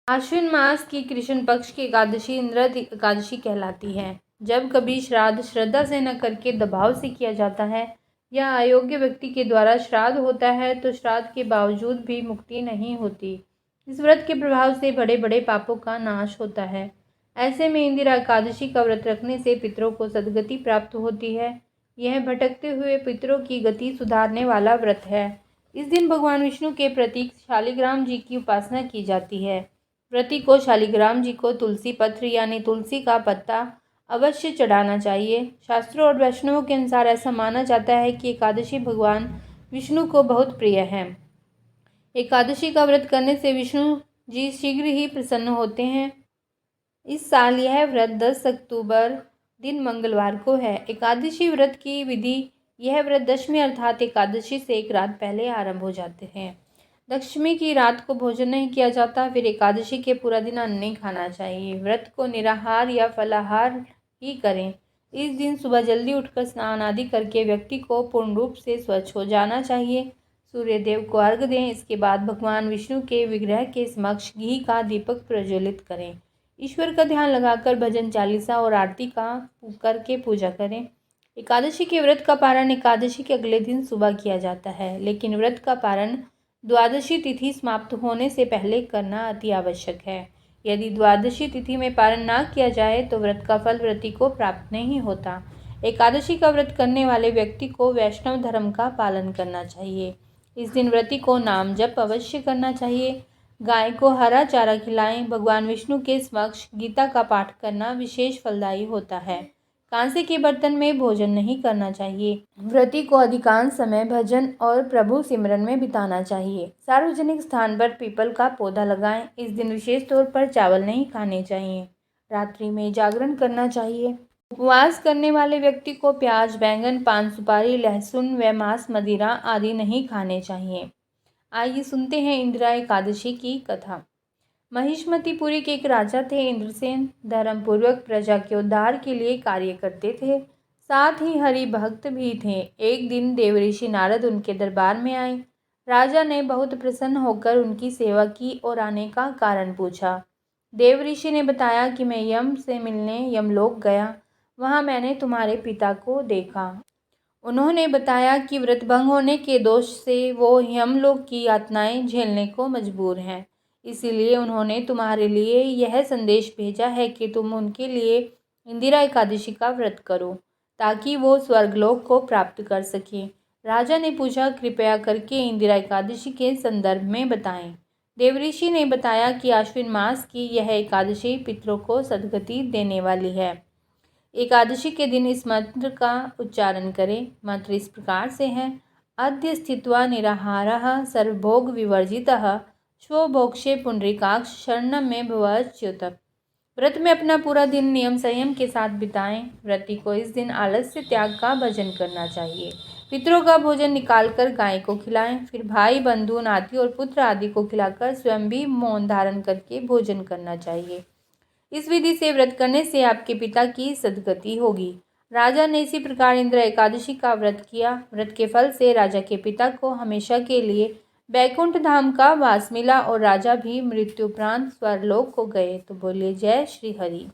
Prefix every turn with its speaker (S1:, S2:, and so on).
S1: आश्विन मास की कृष्ण पक्ष की एकादशी इंद्र एकादशी कहलाती है। जब कभी श्राद्ध श्रद्धा से न करके दबाव से किया जाता है या अयोग्य व्यक्ति के द्वारा श्राद्ध होता है तो श्राद्ध के बावजूद भी मुक्ति नहीं होती। इस व्रत के प्रभाव से बड़े बड़े पापों का नाश होता है। ऐसे में इंदिरा एकादशी का व्रत रखने से पितरों को सद्गति प्राप्त होती है। यह भटकते हुए पितरों की गति सुधारने वाला व्रत है। इस दिन भगवान विष्णु के प्रतीक शालिग्राम जी की उपासना की जाती है। व्रती को शालिग्राम जी को तुलसी पत्र यानी तुलसी का पत्ता अवश्य चढ़ाना चाहिए। शास्त्रों और वैष्णवों के अनुसार ऐसा माना जाता है कि एकादशी भगवान विष्णु को बहुत प्रिय है। एकादशी का व्रत करने से विष्णु जी शीघ्र ही प्रसन्न होते हैं। इस साल यह व्रत 10 अक्टूबर दिन मंगलवार को है। एकादशी व्रत की विधि। यह व्रत दशमी अर्थात एकादशी से एक रात पहले आरंभ हो जाते हैं। दशमी की रात को भोजन नहीं किया जाता। फिर एकादशी के पूरा दिन अन्न नहीं खाना चाहिए। व्रत को निराहार या फलाहार ही करें। इस दिन सुबह जल्दी उठकर स्नान आदि करके व्यक्ति को पूर्ण रूप से स्वच्छ हो जाना चाहिए। सूर्य देव को अर्घ्य दें। इसके बाद भगवान विष्णु के विग्रह के समक्ष घी का दीपक प्रज्वलित करें। ईश्वर का ध्यान लगाकर भजन चालीसा और आरती का करके पूजा करें। एकादशी के व्रत का पारण एकादशी के अगले दिन सुबह किया जाता है, लेकिन व्रत का पारण द्वादशी तिथि समाप्त होने से पहले करना अति आवश्यक है। यदि द्वादशी तिथि में पारण ना किया जाए तो व्रत का फल व्रती को प्राप्त नहीं होता। एकादशी का व्रत करने वाले व्यक्ति को वैष्णव धर्म का पालन करना चाहिए। इस दिन व्रती को नाम जप अवश्य करना चाहिए। गाय को हरा चारा खिलाएं। भगवान विष्णु के समक्ष गीता का पाठ करना विशेष फलदायी होता है। कांसे के बर्तन में भोजन नहीं करना चाहिए। व्रती को अधिकांश समय भजन और प्रभु सिमरन में बिताना चाहिए। सार्वजनिक स्थान पर पीपल का पौधा लगाएं। इस दिन विशेष तौर पर चावल नहीं खाने चाहिए। रात्रि में जागरण करना चाहिए। उपवास करने वाले व्यक्ति को प्याज, बैंगन, पान सुपारी, लहसुन व मांस, मदिरा आदि नहीं खाने चाहिए। आइए सुनते हैं इंदिरा एकादशी की कथा। महिष्मतिपुरी के एक राजा थे। इंद्रसेन धर्मपूर्वक प्रजा के उद्धार के लिए कार्य करते थे, साथ ही हरि भक्त भी थे। एक दिन देवऋषि नारद उनके दरबार में आए। राजा ने बहुत प्रसन्न होकर उनकी सेवा की और आने का कारण पूछा। देवऋषि ने बताया कि मैं यम से मिलने यमलोक गया। वहाँ मैंने तुम्हारे पिता को देखा। उन्होंने बताया कि व्रत भंग होने के दोष से वो यमलोक की यातनाएं झेलने को मजबूर हैं। इसीलिए उन्होंने तुम्हारे लिए यह संदेश भेजा है कि तुम उनके लिए इंदिरा एकादशी का व्रत करो, ताकि वो स्वर्गलोक को प्राप्त कर सकें। राजा ने पूछा, कृपया करके इंदिरा एकादशी के संदर्भ में बताएं। देवऋषि ने बताया कि आश्विन मास की यह एकादशी पितरों को सद्गति देने वाली है। एकादशी के दिन इस मंत्र का उच्चारण करें। मंत्र इस प्रकार से है। अद्य स्थित्वा निराहारः सर्वभोग विवर्जितः स्वभोक्षे पुंडरीकाक्ष शरणं मे भवच्युत। व्रत में अपना पूरा दिन नियम संयम के साथ बिताएं। व्रती को इस दिन आलस्य त्याग का भजन करना चाहिए। पितरों का भोजन निकालकर गाय को खिलाएं। फिर भाई, बंधु, नाती और पुत्र आदि को खिलाकर स्वयं भी मौन धारण करके भोजन करना चाहिए। इस विधि से व्रत करने से आपके पिता की सद्गति होगी। राजा ने इसी प्रकार इंदिरा एकादशी का व्रत किया। व्रत के फल से राजा के पिता को हमेशा के लिए बैकुंठ धाम का वास मिला और राजा भी मृत्युपरांत स्वर्गलोक को गए। तो बोलिए जय श्री हरि।